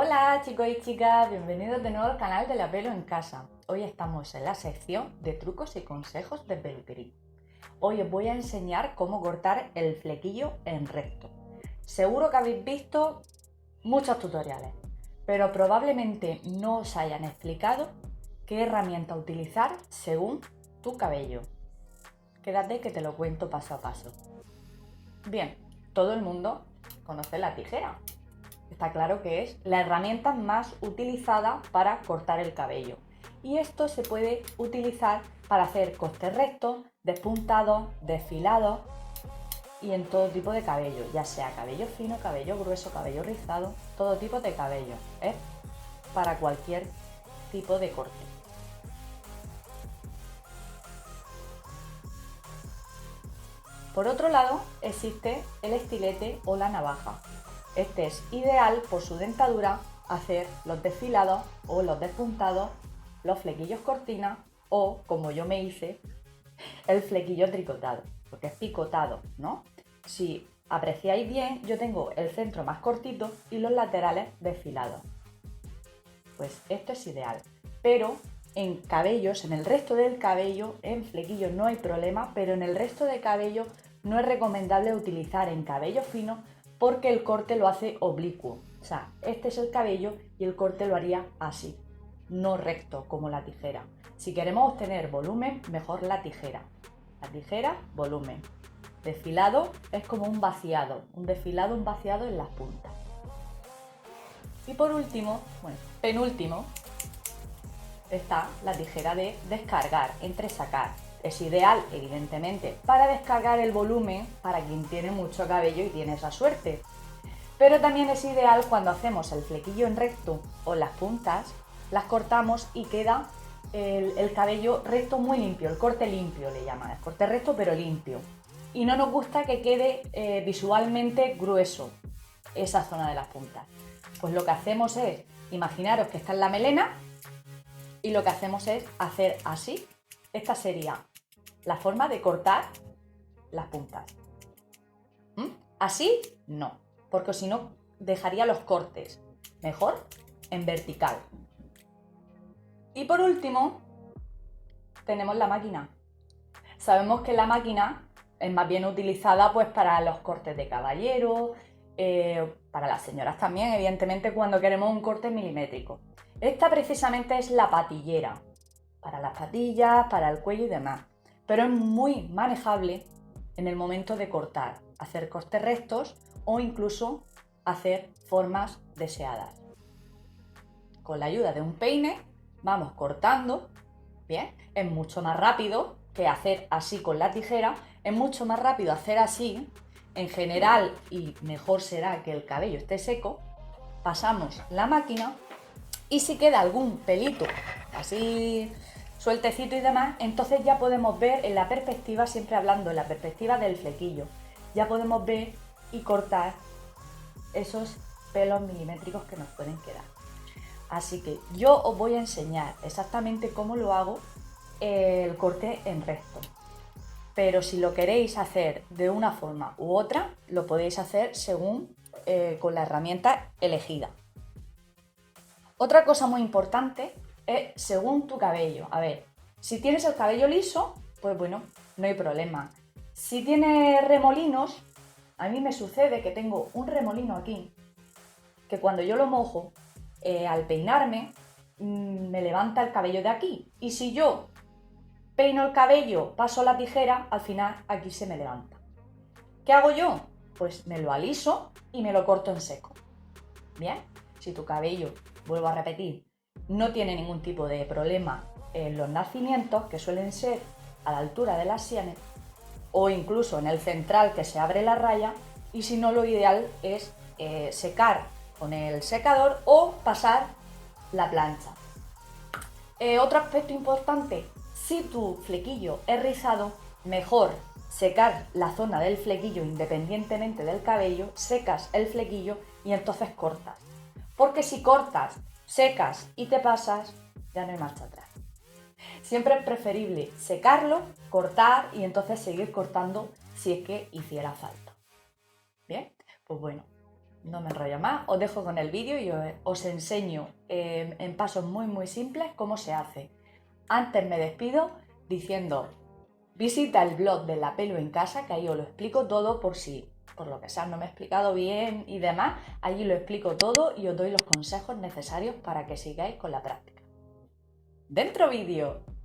Hola chicos y chicas, bienvenidos de nuevo al canal de La Pelo en Casa. Hoy estamos en la sección de trucos y consejos de peluquería. Hoy os voy a enseñar cómo cortar el flequillo en recto. Seguro que habéis visto muchos tutoriales, pero probablemente no os hayan explicado qué herramienta utilizar según tu cabello. Quédate que te lo cuento paso a paso. Bien, todo el mundo conoce la tijera. Está claro que es la herramienta más utilizada para cortar el cabello. Y esto se puede utilizar para hacer cortes rectos, despuntados, desfilados y en todo tipo de cabello, ya sea cabello fino, cabello grueso, cabello rizado, todo tipo de cabello. Es para cualquier tipo de corte. Por otro lado, existe el estilete o la navaja. Este es ideal por su dentadura hacer los desfilados o los despuntados, los flequillos cortina o, como yo me hice, el flequillo tricotado, porque es picotado, ¿no? Si apreciáis bien, yo tengo el centro más cortito y los laterales desfilados. Pues esto es ideal, pero en cabellos, en el resto del cabello, en flequillos no hay problema, pero en el resto de cabello no es recomendable utilizar en cabello fino porque el corte lo hace oblicuo. O sea, este es el cabello y el corte lo haría así, no recto como la tijera. Si queremos obtener volumen, mejor la tijera. La tijera, volumen. Desfilado es como un vaciado, un desfilado, un vaciado en las puntas. Y por último, bueno, penúltimo, está la tijera de descargar, entresacar. Es ideal, evidentemente, para descargar el volumen para quien tiene mucho cabello y tiene esa suerte. Pero también es ideal cuando hacemos el flequillo en recto o las puntas, las cortamos y queda el cabello recto muy limpio, el corte limpio le llaman, el corte recto pero limpio. Y no nos gusta que quede visualmente grueso esa zona de las puntas. Pues lo que hacemos es, imaginaros que está en la melena y lo que hacemos es hacer así. Esta sería la forma de cortar las puntas. Así no, porque si no dejaría los cortes. Mejor en vertical. Y por último, tenemos la máquina. Sabemos que la máquina es más bien utilizada pues para los cortes de caballero, para las señoras también, evidentemente cuando queremos un corte milimétrico. Esta precisamente es la patillera, para las patillas, para el cuello y demás, pero es muy manejable en el momento de cortar, hacer cortes rectos o incluso hacer formas deseadas. Con la ayuda de un peine vamos cortando, bien, es mucho más rápido que hacer así con la tijera, es mucho más rápido hacer así, en general, y mejor será que el cabello esté seco, pasamos la máquina y si queda algún pelito así sueltecito y demás, entonces ya podemos ver en la perspectiva, siempre hablando en la perspectiva del flequillo, ya podemos ver y cortar esos pelos milimétricos que nos pueden quedar. Así que yo os voy a enseñar exactamente cómo lo hago el corte en recto. Pero si lo queréis hacer de una forma u otra, lo podéis hacer según con la herramienta elegida. Otra cosa muy importante es según tu cabello. A ver, si tienes el cabello liso, pues bueno, no hay problema. Si tienes remolinos, a mí me sucede que tengo un remolino aquí, que cuando yo lo mojo, al peinarme, me levanta el cabello de aquí. Y si yo peino el cabello, paso la tijera, al final aquí se me levanta. ¿Qué hago yo? Pues me lo aliso y me lo corto en seco. Bien, si tu cabello, vuelvo a repetir, no tiene ningún tipo de problema en los nacimientos, que suelen ser a la altura de las sienes, o incluso en el central que se abre la raya, y si no, lo ideal es secar con el secador o pasar la plancha. Otro aspecto importante, si tu flequillo es rizado, mejor secar la zona del flequillo independientemente del cabello, secas el flequillo y entonces cortas. Porque si cortas, secas y te pasas, ya no hay marcha atrás. Siempre es preferible secarlo, cortar y entonces seguir cortando si es que hiciera falta. Bien, pues bueno, no me enrollo más, os dejo con el vídeo y os enseño en pasos muy simples cómo se hace. Antes me despido diciendo, visita el blog de La Pelo en Casa, que ahí os lo explico todo por si, por lo que sea, no me he explicado bien y demás. Allí lo explico todo y os doy los consejos necesarios para que sigáis con la práctica. ¡Dentro vídeo!